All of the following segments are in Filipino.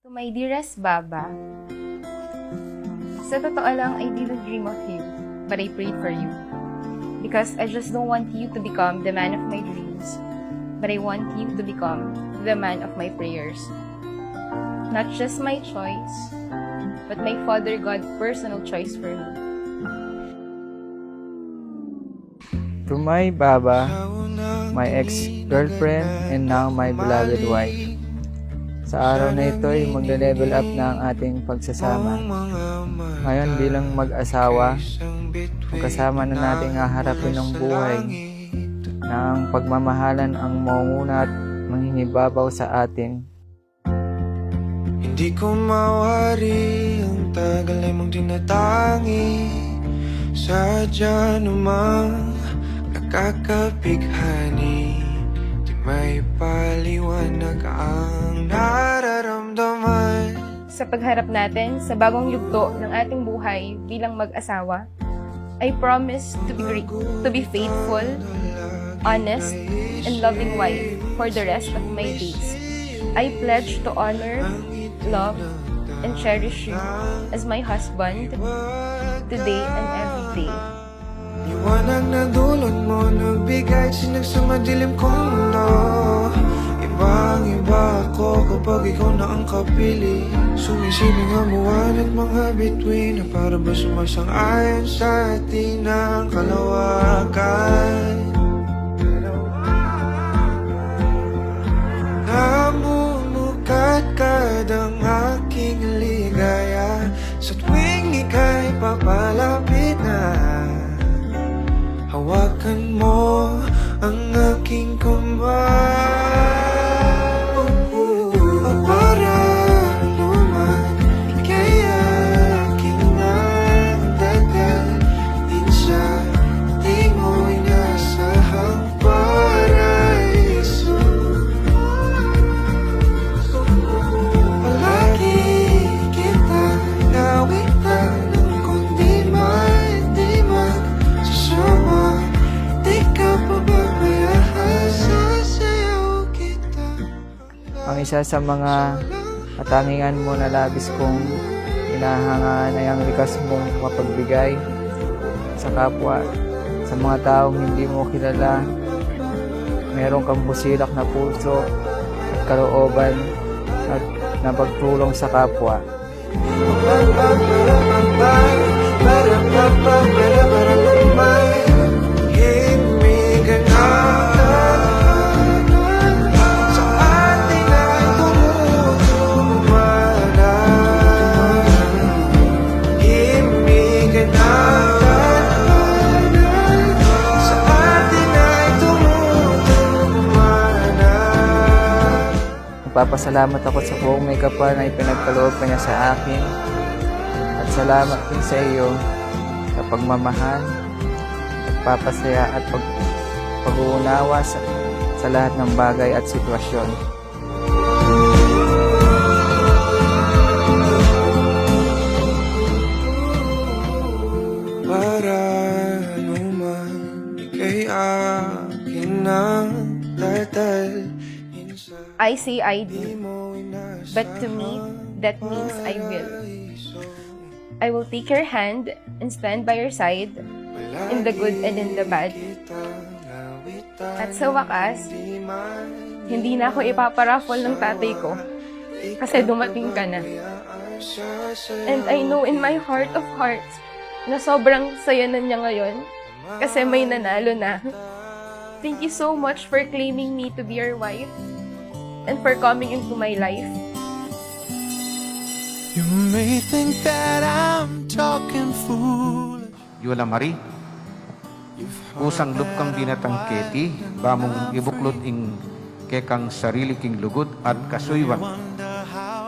To my dearest Baba, sa totoo lang, I didn't dream of you, but I prayed for you. Because I just don't want you to become the man of my dreams, but I want you to become the man of my prayers. Not just my choice, but my Father God's personal choice for me. To my Baba, my ex-girlfriend, and now my beloved wife. Sa araw na ito ay magle-level up na ang ating pagsasama. Ngayon bilang mag-asawa, magkasama na natin haharapin ang buhay na ang pagmamahalan ang maunguna at mangingibabaw sa atin. Hindi ko mawari ang tagal ay mong tinatangi. Sadya namang nakakapighani. Di may paliwanag ang nararamdaman. Sa pagharap natin sa bagong yugto ng ating buhay bilang mag-asawa, I promise to be faithful, honest, and loving wife for the rest of my days. I pledge to honor, love, and cherish you as my husband today and every day. Liwanag na dulot mo, nagbigay sinag sa madilim kong mundo. Ibang-iba ako kapag ikaw na ang kapili. Sumisibing ang buwan at mga bituin na para ba sumasang-ayon sa atin ang kalawakan. Namumukat ang aking ligaya sa tuwing ika'y papalapit na. Hawakan mo ang aking kamay. Para naman ika'y aking nagdadal din sa di mo'y nasahang paraiso. Palagi kita nawitan ng kundi man sasama. Di ka pababayaan, sasayaw kita. Ang isa sa mga katangian mo na labis kong hinahangaan ay ang likas mong mapagbigay sa kapwa, sa mga taong hindi mo kilala. Meron kang busilak na puso at kalooban at napagtulong sa kapwa. Nagpapasalamat ako sa buong may kapal na ipinagkaloob ka niya sa akin. At salamat din sa iyo sa pagmamahal, pagpapasaya at pag-uunawa sa lahat ng bagay at sitwasyon. Para naman ika'y akin ng tatal. I say I do, but to me, that means I will. I will take your hand and stand by your side in the good and in the bad. At sa wakas, hindi na ako ipaparaffle ng tatay ko kasi dumating ka na. And I know in my heart of hearts na sobrang saya na niya ngayon kasi may nanalo na. Thank you so much for claiming me to be your wife and for coming into my life. You may think that I'm talking fool. Yola Marie, usang lupkang binatang keti, bamong ibuklod ing kekang sarili king lugod at kasuywan,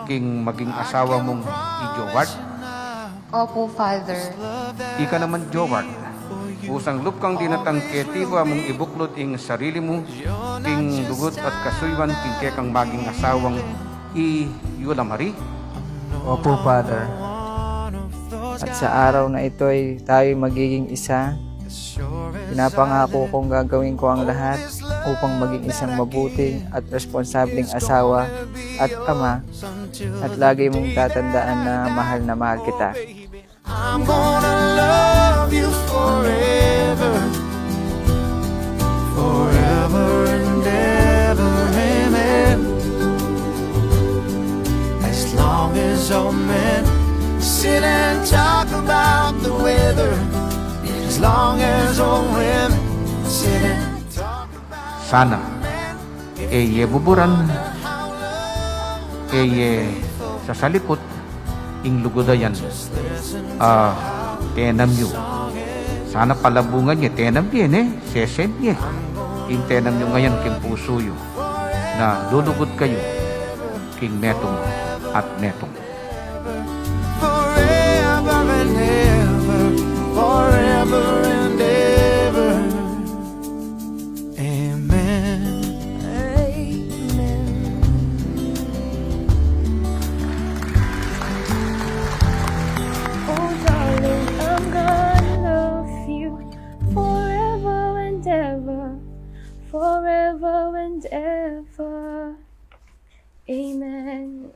king maging asawa mong i-Joward. Opo, Father. Ika naman Joward, usang lupkang binatang keti, bamong ibuklod ing sarili mo, king lugod at kasuywan, king kekang maging asawang i-Yola Marie. Opo, Father. At sa araw na ito ay tayo magiging isa. Pinapangako kong gagawin ko ang lahat upang maging isang mabuting at responsableng asawa at ama, at lagi mong tatandaan na mahal kita. I'm gonna love you forever, forever and ever, amen. As long as old men sit and talk about the weather, as long as old women sit and talk about Sana buburan sa salipot ing lugodayan tenam yu. Sana palabungan niya tenam din sesem niya. Ing tenam yu ngayon king puso yu na lulugod kayo king netong at netong. forever and ever, forever and ever, amen. Oh darling, I'm gonna love you forever and ever, forever and ever. Amen.